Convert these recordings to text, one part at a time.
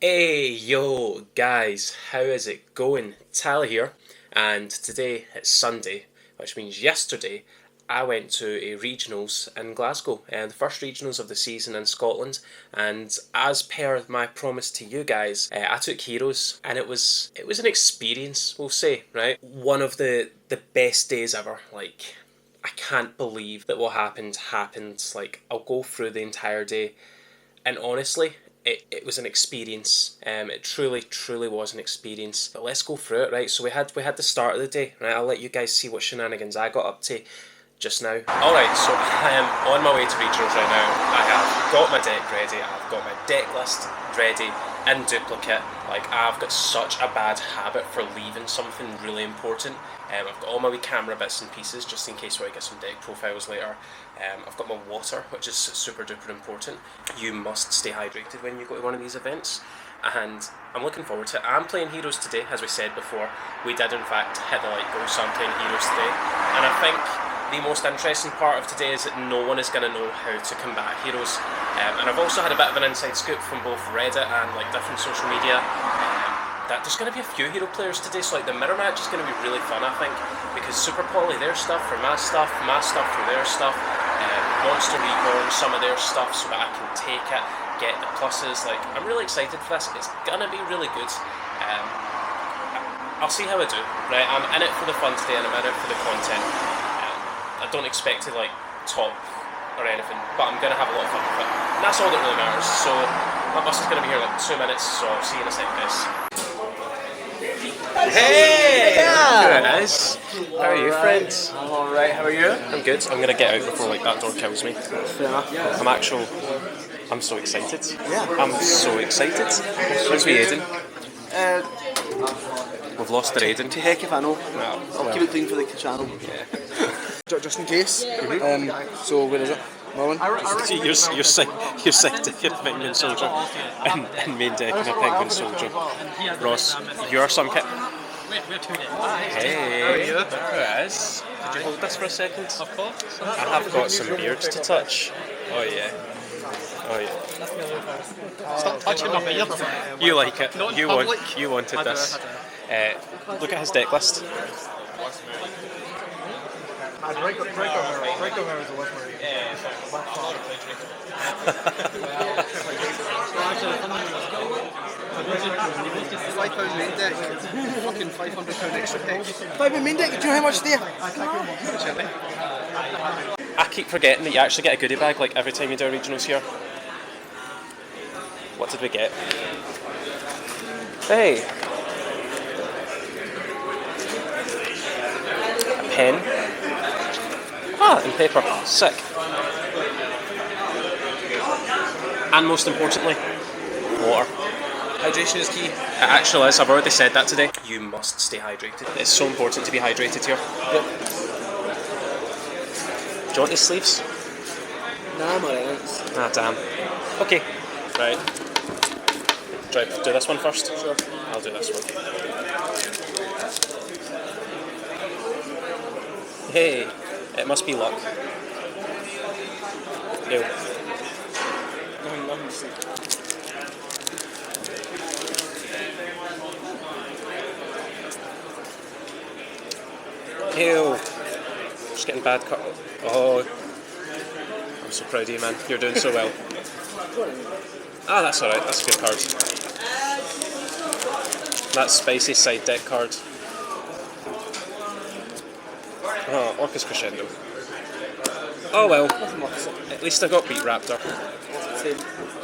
Hey yo guys, how is it going? Tyler here, and today it's Sunday, which means yesterday I went to a regionals in Glasgow, and the first regionals of the season in Scotland. And as per my promise to you guys, I took heroes, and it was an experience, we'll say, right? One of the best days ever. Like, I can't believe that what happened. Like, I'll go through the entire day, and honestly, it was an experience. It truly was an experience. But let's go through it, right? So we had the start of the day, right? I'll let you guys see what shenanigans I got up to just now. Alright, so I am on my way to regionals right now. I have got my deck ready, I've got my deck list ready in duplicate. Like, I've got such a bad habit for leaving something really important. I've got all my wee camera bits and pieces just in case where I get some deck profiles later. I've got my water, which is super duper important. You must stay hydrated when you go to one of these events, and I'm looking forward to it. I'm playing heroes today, as we said before. We did in fact hit the light goal, so I'm playing heroes today, and I think the most interesting part of today is that no one is going to know how to combat heroes. And I've also had a bit of an inside scoop from both Reddit and like different social media that there's going to be a few hero players today, so like the mirror match is going to be really fun, I think, because Super Poly their stuff for my stuff for their stuff, Monster Reborn some of their stuff, so that I can take it, get the pluses. Like, I'm really excited for this. It's going to be really good. I'll see how I do, right? I'm in it for the fun today and I'm in it for the content. I don't expect to like top or anything, but I'm going to have a lot of fun with it. And that's all that really matters. So my bus is going to be here like 2 minutes, so I'll see you in a second, guys. Hey! Yeah! There it is. How are you, friends? I'm alright, how are you? I'm good. I'm going to get out before like that door kills me. Fair enough. I'm so excited. Yeah. I'm so excited. How's we Aiden? We've lost the Aiden. To heck if I know. I'll keep it clean for the channel. Yeah. Just in case. So where is it? Merlin? You're signed to a penguin soldier and main deck and a penguin soldier. Ross, you're some kit. Hey, there it is. Could you hold this for a second? Of course. I have got some beards to touch. Oh yeah. Oh yeah. Stop touching my beard. You like it. Not in You public. you wanted I do, this. Look at his deck list. £5 main deck. Fucking £500 extra deck. £5 main deck, do you know how much there? I keep forgetting that you actually get a goodie bag like every time you do regionals here. What did we get? Hey! A pen. Ah, and paper. Sick. And most importantly, water. Hydration is key. It actually is. I've already said that today. You must stay hydrated. It's so important to be hydrated here. Yep. Do you want these sleeves? Nah, I'm alright. Ah, damn. Okay. Right. Do I do this one first? Sure. I'll do this one. Hey, it must be luck. Ew. Ew. Just getting bad cut. Oh. I'm so proud of you, man. You're doing so well. Ah, that's alright. That's a good card. That's spicy side deck card. Oh, Orcus Crescendo. Oh well. At least I got beat Raptor.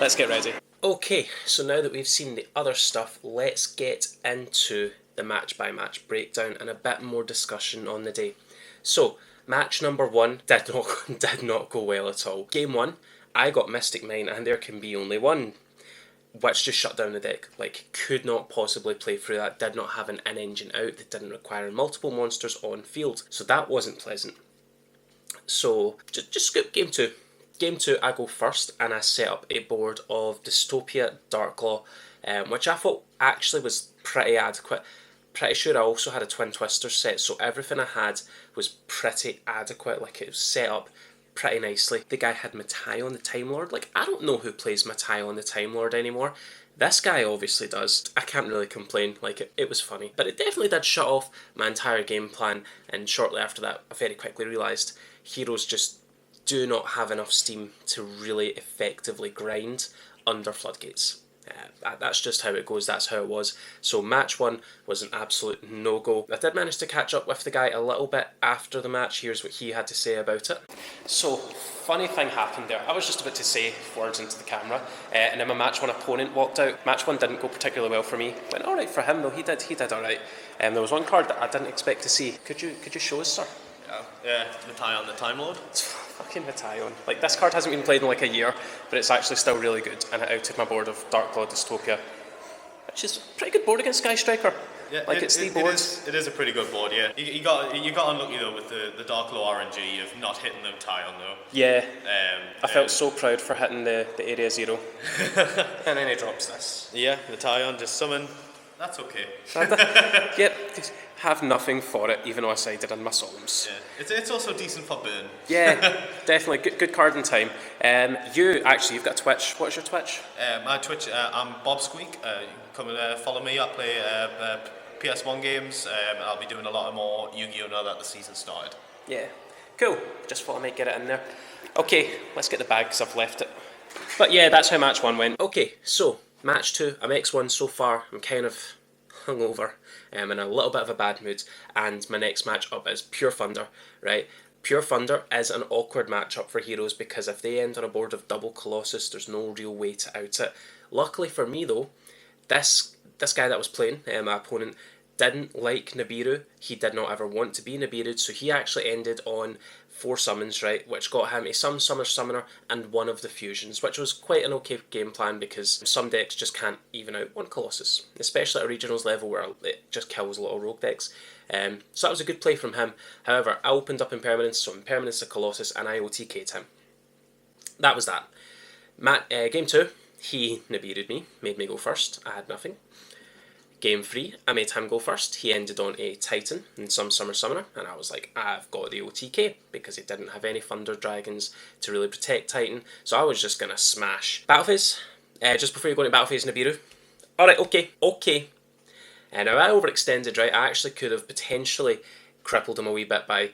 Let's get ready. Okay, so now that we've seen the other stuff, let's get into the match by match breakdown and a bit more discussion on the day. So, match number 1 did not go well at all. Game 1, I got Mystic Mine and there can be only one, which just shut down the deck. Like, could not possibly play through that, did not have an in-engine out, that didn't require multiple monsters on field, so that wasn't pleasant. So, just skip game 2. Game 2, I go first and I set up a board of Dystopia Darklaw, which I thought actually was pretty adequate. Pretty sure I also had a Twin Twister set, so everything I had was pretty adequate. Like, it was set up pretty nicely. The guy had Matai on the Time Lord. Like, I don't know who plays Matai on the Time Lord anymore. This guy obviously does. I can't really complain, like it was funny. But it definitely did shut off my entire game plan, and shortly after that I very quickly realised heroes just do not have enough steam to really effectively grind under floodgates. That's just how it goes, that's how it was. So match 1 was an absolute no-go. I did manage to catch up with the guy a little bit after the match. Here's what he had to say about it. So, funny thing happened there. I was just about to say words into the camera, and then my match 1 opponent walked out. Match 1 didn't go particularly well for me. Went alright for him though, he did alright. There was one card that I didn't expect to see. Could you show us, sir? Yeah, Matai on the Time Lord. Fucking Matai. Like, this card hasn't been played in like a year, but it's actually still really good, and it outed my board of Dark Claw Dystopia, which is a pretty good board against Sky Striker. Yeah, like, it's the board. It is a pretty good board, yeah. You got unlucky though with the Dark Claw RNG of not hitting the Matai though. Yeah, I felt so proud for hitting the Area 0. And then he drops this. Yeah, the Tyon just summon. That's okay. Yep, have nothing for it, even though I sided on my Solemns. Yeah, it's also decent for burn. Yeah, definitely, good card in time. You've got Twitch. What's your Twitch? My Twitch, I'm Bob Squeak. Come and follow me. I play PS1 games. I'll be doing a lot more YuGiOh now that the season started. Yeah, cool. Just thought I might get it in there. Okay, let's get the bag because I've left it. But yeah, that's how match 1 went. Okay, so match 2, I'm X1 so far. I'm kind of hungover, in a little bit of a bad mood, and my next match up is Pure Thunder, right? Pure Thunder is an awkward matchup for heroes because if they end on a board of double Colossus, there's no real way to out it. Luckily for me though, this guy that was playing, my opponent, didn't like Nibiru. He did not ever want to be Nibiru'd, so he actually ended on 4 summons, right, which got him a Summoner and 1 of the fusions, which was quite an okay game plan because some decks just can't even out 1 Colossus, especially at a regionals level where it just kills a lot of rogue decks. So that was a good play from him. However, I opened up Impermanence, so Impermanence a Colossus, and I OTK'd him. That was that. Game 2, he Nibiru'd me, made me go first. I had nothing. Game 3, I made him go first. He ended on a Titan and some Summoner, and I was like, I've got the OTK, because he didn't have any Thunder Dragons to really protect Titan, so I was just going to smash. Battle Phase, just before you go into Battle Phase Nibiru. Alright, okay. And now I overextended, right? I actually could have potentially crippled him a wee bit by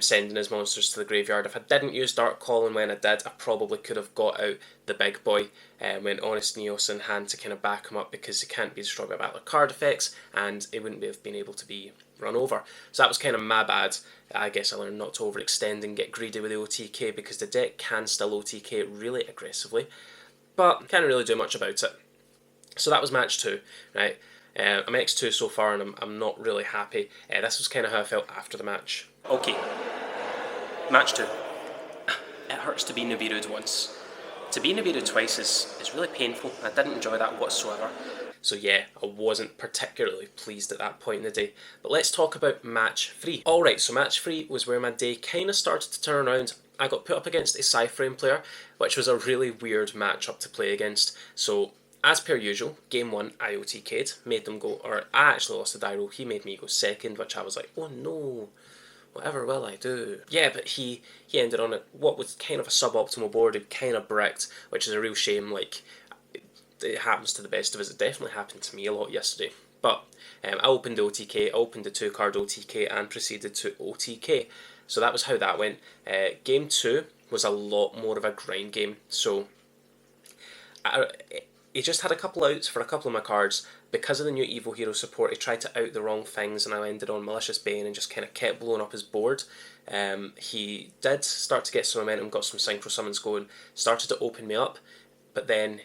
sending his monsters to the graveyard. If I didn't use Dark Call, and when I did, I probably could have got out the big boy when Honest Neos in hand to kind of back him up, because he can't be destroyed by battle card effects, and he wouldn't have been able to be run over. So that was kind of my bad. I guess I learned not to overextend and get greedy with the OTK, because the deck can still OTK really aggressively, but can't really do much about it. So that was match 2, right? I'm X2 so far, and I'm not really happy. This was kind of how I felt after the match. Okay, match 2. It hurts to be Nibiru'd once. To be Nibiru'd twice is really painful. I didn't enjoy that whatsoever. So yeah, I wasn't particularly pleased at that point in the day. But let's talk about match 3. Alright, so match 3 was where my day kind of started to turn around. I got put up against a Cyframe player, which was a really weird matchup to play against. So as per usual, game 1 I OTK'd, made them go, or I actually lost the die roll, he made me go second, which I was like, oh no, whatever will I do? Yeah, but he ended on what was kind of a suboptimal board. He kind of bricked, which is a real shame. Like, it happens to the best of us. It definitely happened to me a lot yesterday. But I opened the OTK, I opened the 2-card OTK, and proceeded to OTK. So that was how that went. Game 2 was a lot more of a grind game. So he just had a couple outs for a couple of my cards. Because of the new EVIL Hero support, he tried to out the wrong things, and I ended on Malicious Bane and just kind of kept blowing up his board. He did start to get some momentum, got some Synchro Summons going, started to open me up, but then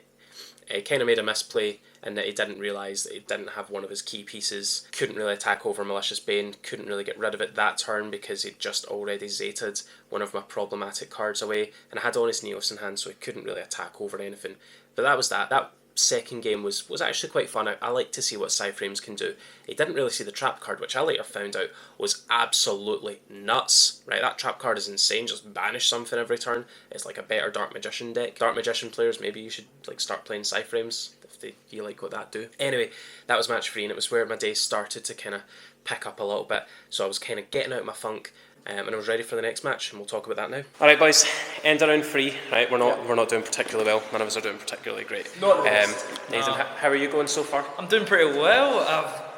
he kind of made a misplay in that he didn't realise that he didn't have one of his key pieces, couldn't really attack over Malicious Bane, couldn't really get rid of it that turn because he'd just already Zated one of my problematic cards away, and I had Honest Neos in hand, so he couldn't really attack over anything. But that was that. That second game was actually quite fun. I like to see what Cyframes can do. He didn't really see the trap card, which I later found out was absolutely nuts. Right, that trap card is insane. Just banish something every turn. It's like a better Dark Magician deck. Dark Magician players, maybe you should like start playing Cyframes if you like what that do. Anyway, that was match 3, and it was where my day started to kind of pick up a little bit. So I was kind of getting out of my funk. and I was ready for the next match, and we'll talk about that now. All right, boys, end of round 3. Right, we're not doing particularly well. None of us are doing particularly great. Not Nathan, how are you going so far? I'm doing pretty well.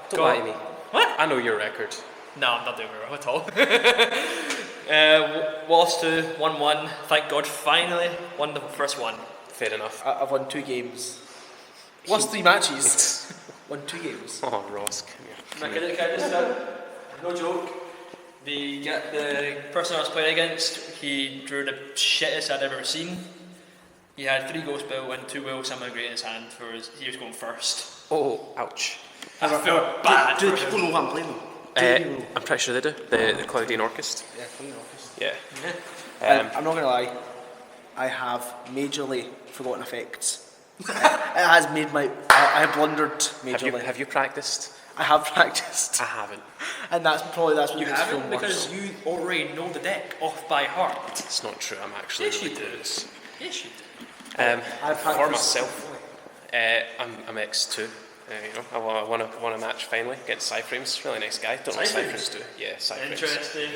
Don't lie to me. What? I know your record. No, I'm not doing very well at all. Lost to 1-1. Thank God, finally won the first one. Fair enough. I've won 2 games. Lost 3 matches. Won 2 games. Oh, Ross, come here. Can I just no joke. The person I was playing against, he drew the shittest I'd ever seen. He had 3 ghost bill and 2 will summon great in his hand he was going first. Oh, ouch. I felt bad. Do the people know what I'm playing though? I'm pretty sure they do. The Cloudine Orchest. Yeah, playing office. Yeah. I'm not gonna lie, I have majorly forgotten effects. It has made I have blundered majorly. Have you practiced? I have practiced. I haven't. And that's what You makes it feel haven't worse. because you already know the deck off by heart. It's not true. I'm actually Yes, really you good do. at this. Yes, you do. I've For practiced. myself, I'm X2. I won a match finally against Cyframes. Really nice guy. Don't know what Cyframes do. Yeah, Cyframes. Interesting.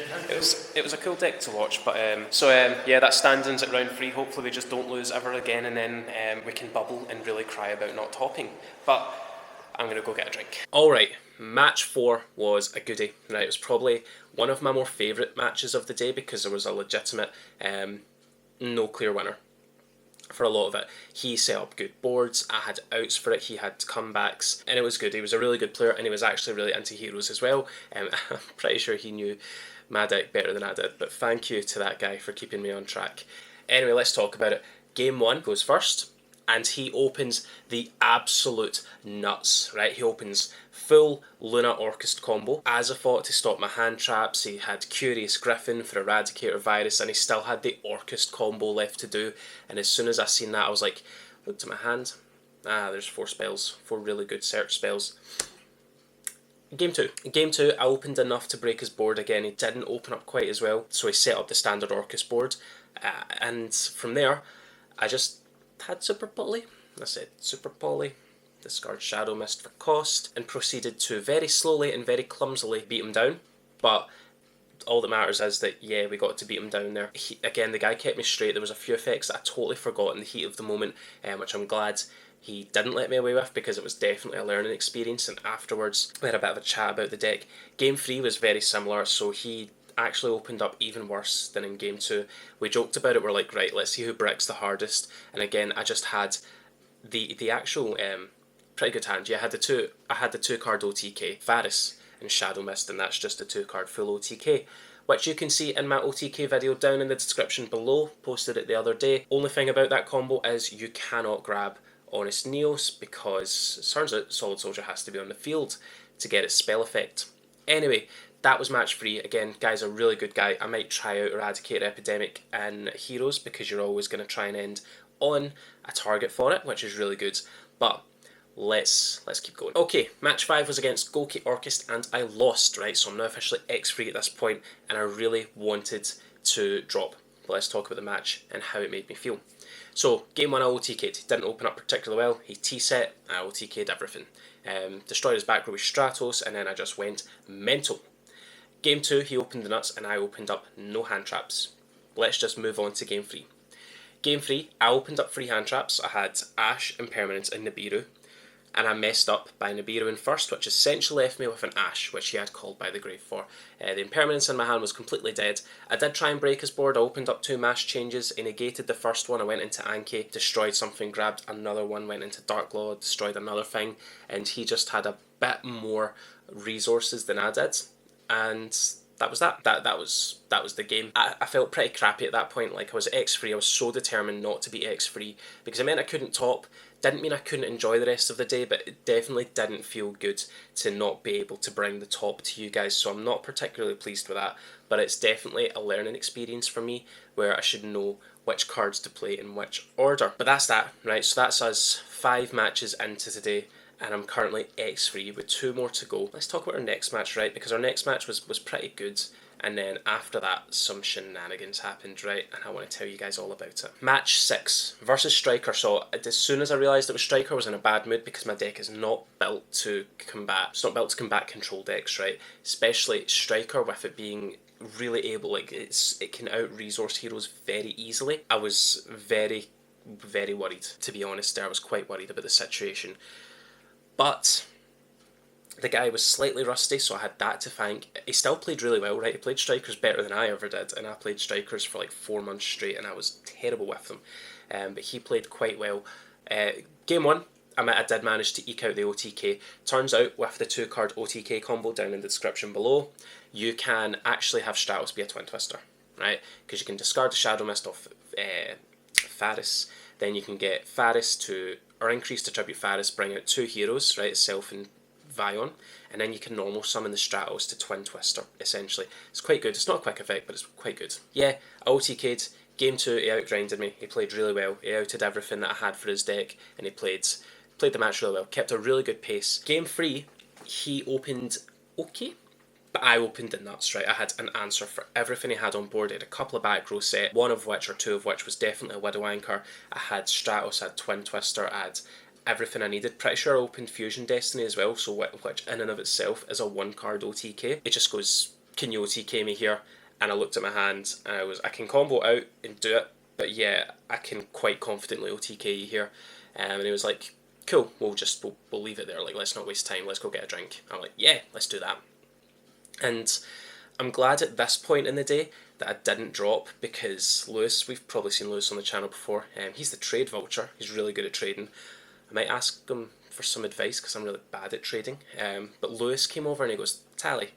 It was a cool deck to watch, but yeah, that's standings at round 3. Hopefully we just don't lose ever again, and then we can bubble and really cry about not topping. But I'm gonna go get a drink. All right, match 4 was a goodie. Right, it was probably one of my more favourite matches of the day because there was a legitimate, no clear winner. For a lot of it, he set up good boards. I had outs for it. He had comebacks, and it was good. He was a really good player, and he was actually really into heroes as well. I'm pretty sure he knew my deck better than I did. But thank you to that guy for keeping me on track. Anyway, let's talk about it. Game 1 goes first, and he opens the absolute nuts. Right, he opens full Luna Orchest combo. Azafot to stop my hand traps, he had Curious Griffin for Eradicator Virus, and he still had the Orchest combo left to do. And as soon as I seen that, I was like, looked at my hand, there's 4 spells, 4 really good search spells. Game 2. In Game 2, I opened enough to break his board again. He didn't open up quite as well, so he set up the standard Orchest board. And from there, I just had Super Poly. I said, Super Poly, discard Shadow Mist for cost, and proceeded to very slowly and very clumsily beat him down. But all that matters is that, yeah, we got to beat him down there. Again, the guy kept me straight. There was a few effects that I totally forgot in the heat of the moment, which I'm glad he didn't let me away with because it was definitely a learning experience. And afterwards, we had a bit of a chat about the deck. Game 3 was very similar, so he actually opened up even worse than in Game 2. We joked about it, we're like, right, let's see who bricks the hardest. And again, I just had the actual pretty good hand. Yeah, I had the 2 card OTK, Varus and Shadow Mist, and that's just a 2 card full OTK, which you can see in my OTK video down in the description below. Posted it the other day. Only thing about that combo is you cannot grab Honest Neos because it turns out Solid Soldier has to be on the field to get its spell effect. Anyway, that was match 3. Again, guy's a really good guy. I might try out Eradicate Epidemic and Heroes because you're always going to try and end on a target for it, which is really good. But let's keep going. Okay, match 5 was against Golki Orchest and I lost, right? So I'm now officially X3 at this point and I really wanted to drop. But let's talk about the match and how it made me feel. So, game 1 I OTK'd. He didn't open up particularly well. He T-set, I OTK'd everything. Destroyed his back row with Stratos and then I just went mental. Game 2 he opened the nuts and I opened up no hand traps. Let's just move on to game 3. Game 3, I opened up 3 hand traps. I had Ash, Impermanence and Nibiru. And I messed up by Nibiru in first, which essentially left me with an Ash, which he had called by the grave for. The Impermanence in my hand was completely dead. I did try and break his board. I opened up 2 mash changes. He negated the first one. I went into Anki, destroyed something, grabbed another one, went into Dark Law, destroyed another thing. And he just had a bit more resources than I did. And that was that. That was the game. I felt pretty crappy at that point. Like, I was X3. I was so determined not to be X3 because it meant I couldn't top. Didn't mean I couldn't enjoy the rest of the day, but it definitely didn't feel good to not be able to bring the top to you guys. So I'm not particularly pleased with that, but it's definitely a learning experience for me where I should know which cards to play in which order. But that's that, right? So that's us 5 matches into today. And I'm currently X3 with 2 more to go. Let's talk about our next match, right? Because our next match was pretty good. And then after that, some shenanigans happened, right? And I want to tell you guys all about it. Match 6 versus Striker. So as soon as I realised it was Striker, I was in a bad mood because my deck is not built to combat. It's not built to combat control decks, right? Especially Striker with it being really able, like it can out-resource heroes very easily. I was very, very worried, to be honest there. I was quite worried about the situation. But the guy was slightly rusty, so I had that to thank. He still played really well, right? He played strikers better than I ever did, and I played strikers for like 4 months straight, and I was terrible with them. But he played quite well. Game 1, I did manage to eke out the OTK. Turns out, with the 2-card OTK combo down in the description below, you can actually have Stratos be a Twin Twister, right? Because you can discard the Shadow Mist off Faris, then you can get Faris to, or increase to tribute Faris, bring out 2 heroes, right? Self and Vion, and then you can normal summon the Stratos to Twin Twister, essentially. It's quite good. It's not a quick effect, but it's quite good. Yeah, I OTK'd. Game 2, he outgrinded me. He played really well. He outed everything that I had for his deck, and he played the match really well. Kept a really good pace. Game 3, he opened okay, but I opened the nuts, right? I had an answer for everything he had on board. He had a couple of back row set, one of which, or 2 of which, was definitely a Widow Anchor. I had Stratos, I had Twin Twister, I had everything I needed. Pretty sure I opened Fusion Destiny as well, so which in and of itself is a 1-card OTK. It just goes, can you OTK me here? And I looked at my hand and I can combo out and do it, but yeah, I can quite confidently OTK you here. And he was like, cool, we'll leave it there, like, let's not waste time, let's go get a drink. I'm like, yeah, let's do that. And I'm glad at this point in the day that I didn't drop, because Lewis, we've probably seen Lewis on the channel before, he's the trade vulture, he's really good at trading. I might ask him for some advice because I'm really bad at trading. But Lewis came over and he goes, Tally,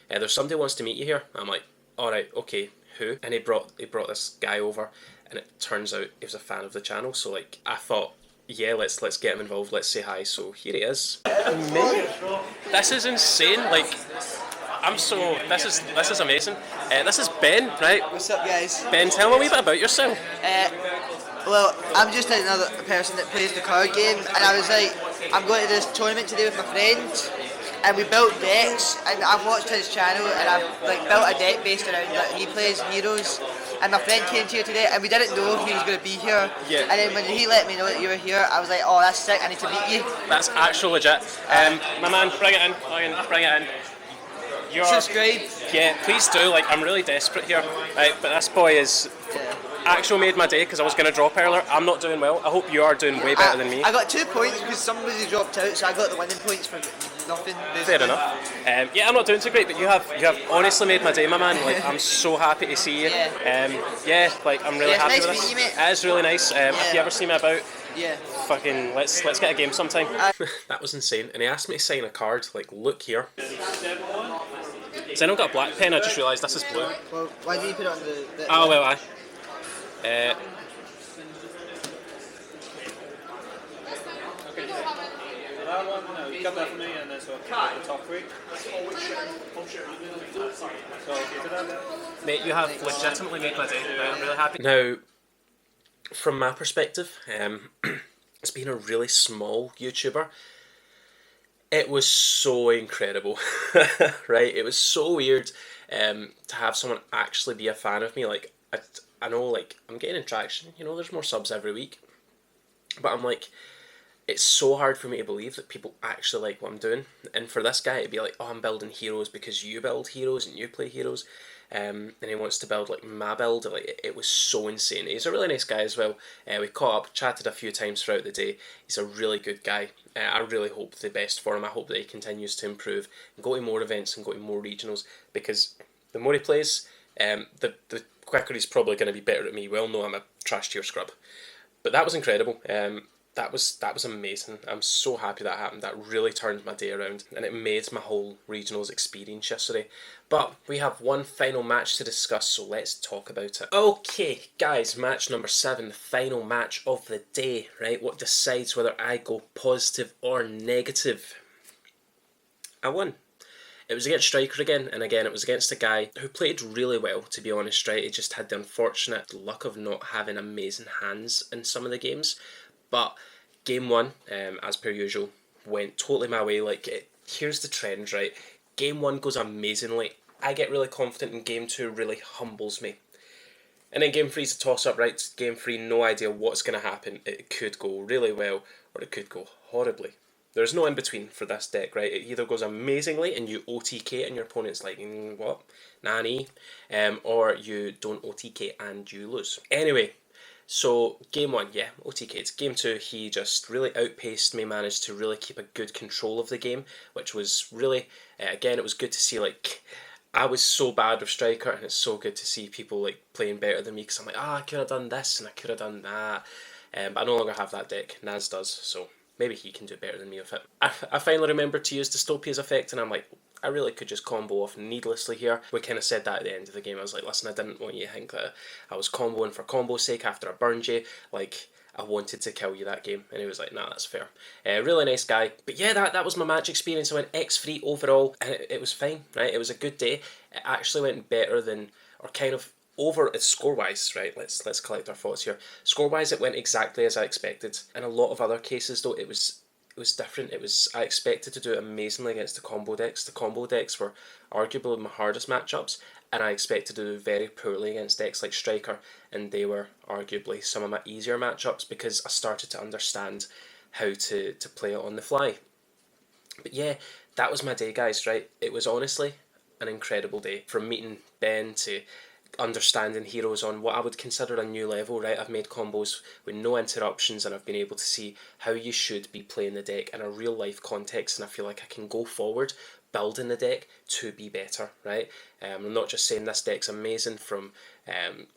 there's somebody who wants to meet you here. I'm like, alright, okay, who? And he brought this guy over, and it turns out he was a fan of the channel, so like I thought, yeah, let's get him involved, let's say hi. So here he is. Mate, this is insane, like this is amazing. This is Ben, right? What's up, guys? Ben, tell me a wee bit about yourself. Well, I'm just another person that plays the card game, and I was like, I'm going to this tournament today with my friends, and we built decks, and I've watched his channel, and I've like built a deck based around that. He plays heroes, and my friend came here today, and we didn't know he was going to be here. Yeah. And then when he let me know that you were here, I was like, oh, that's sick, I need to meet you. That's actual legit. My man, bring it in, bring it in. Subscribe. Yeah, please do. Like, I'm really desperate here. Right, but this boy is actual made my day because I was going to drop earlier. I'm not doing well. I hope you are doing way better than me. I got 2 points because somebody dropped out, so I got the winning points for nothing. Basically. Fair enough. Yeah, I'm not doing so great, but you have honestly made my day, my man. Like, I'm so happy to see you. Yeah, like, I'm really happy nice with this. meeting you, mate. It is really nice. If you ever see me about, Yeah. fucking let's get a game sometime. That was insane. And he asked me to sign a card. Like, look here. Has anyone got a black pen? I just realised this is blue. Well, why did you put it on the Oh, well, aye. That one, no, you got that for me, and then so the top 3. Mate, you have legitimately made my day. I'm really happy. Now, from my perspective, as being a really small YouTuber, it was so incredible, right? It was so weird to have someone actually be a fan of me. Like, I know, like, I'm getting traction, you know, there's more subs every week, but I'm like, it's so hard for me to believe that people actually like what I'm doing. And for this guy to be like, oh, I'm building heroes because you build heroes and you play heroes, and he wants to build like my build, like, it was so insane. He's a really nice guy as well. We caught up, chatted a few times throughout the day. He's a really good guy. I really hope the best for him. I hope that he continues to improve and go to more events and go to more regionals, because the more he plays, the quicker he's probably going to be better at me. We all know I'm a trash tier scrub, but that was incredible. That was amazing. I'm so happy that happened. That really turned my day around, and it made my whole regionals experience yesterday. But we have one final match to discuss, so let's talk about it. Okay, guys, match number 7, the final match of the day, right? What decides whether I go positive or negative? I won. It was against Striker again, and again it was against a guy who played really well, to be honest, right? He just had the unfortunate luck of not having amazing hands in some of the games. But game 1, as per usual, went totally my way. Like, here's the trend, right? Game 1 goes amazingly. I get really confident, and game 2 really humbles me. And then game 3 is a toss-up, right? Game 3, no idea what's going to happen. It could go really well, or it could go horribly. There's no in between for this deck, right? It either goes amazingly and you OTK and your opponent's like, what? Nanny. Or you don't OTK and you lose. Anyway, so game 1, yeah, OTK'd. Game 2, he just really outpaced me, managed to really keep a good control of the game, which was really, again, it was good to see, like, I was so bad with Striker, and it's so good to see people like playing better than me, because I'm like, I could have done this and I could have done that. But I no longer have that deck. Naz does, so maybe he can do better than me with it. I finally remembered to use Dystopia's effect, and I'm like, I really could just combo off needlessly here. We kind of said that at the end of the game. I was like, listen, I didn't want you to think that I was comboing for combo's sake after I burned you. Like, I wanted to kill you that game. And he was like, nah, that's fair. Really nice guy. But yeah, that was my match experience. I went X3 overall, and it was fine, right? It was a good day. It actually went better than, or kind of over score-wise, right? Let's collect our thoughts here. Score-wise, it went exactly as I expected. In a lot of other cases, though, it was different. I expected to do amazingly against the combo decks. The combo decks were arguably my hardest matchups, and I expected to do very poorly against decks like Striker, and they were arguably some of my easier matchups because I started to understand how to play it on the fly. But yeah, that was my day, guys, right? It was honestly an incredible day. From meeting Ben to understanding heroes on what I would consider a new level, right? I've made combos with no interruptions, and I've been able to see how you should be playing the deck in a real life context, and I feel like I can go forward building the deck to be better, right? I'm not just saying this deck's amazing from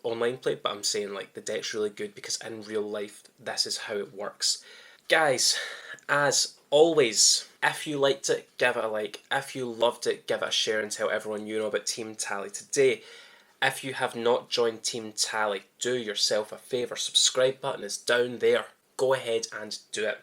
online play, but I'm saying like the deck's really good because in real life this is how it works. Guys, as always, if you liked it, give it a like. If you loved it, give it a share and tell everyone you know about Team Tally today. If you have not joined Team Tally, do yourself a favour. Subscribe button is down there. Go ahead and do it.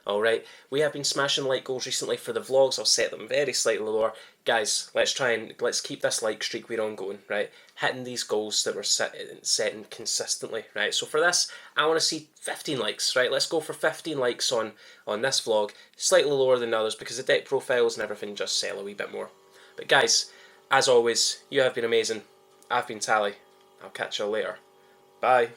Alright, we have been smashing like goals recently for the vlogs. I'll set them very slightly lower. Guys, let's keep this like streak we're on going, right? Hitting these goals that we're setting consistently, right? So for this, I want to see 15 likes, right? Let's go for 15 likes on this vlog. Slightly lower than others because the deck profiles and everything just sell a wee bit more. But guys, as always, you have been amazing. I've been Tally. I'll catch you later. Bye.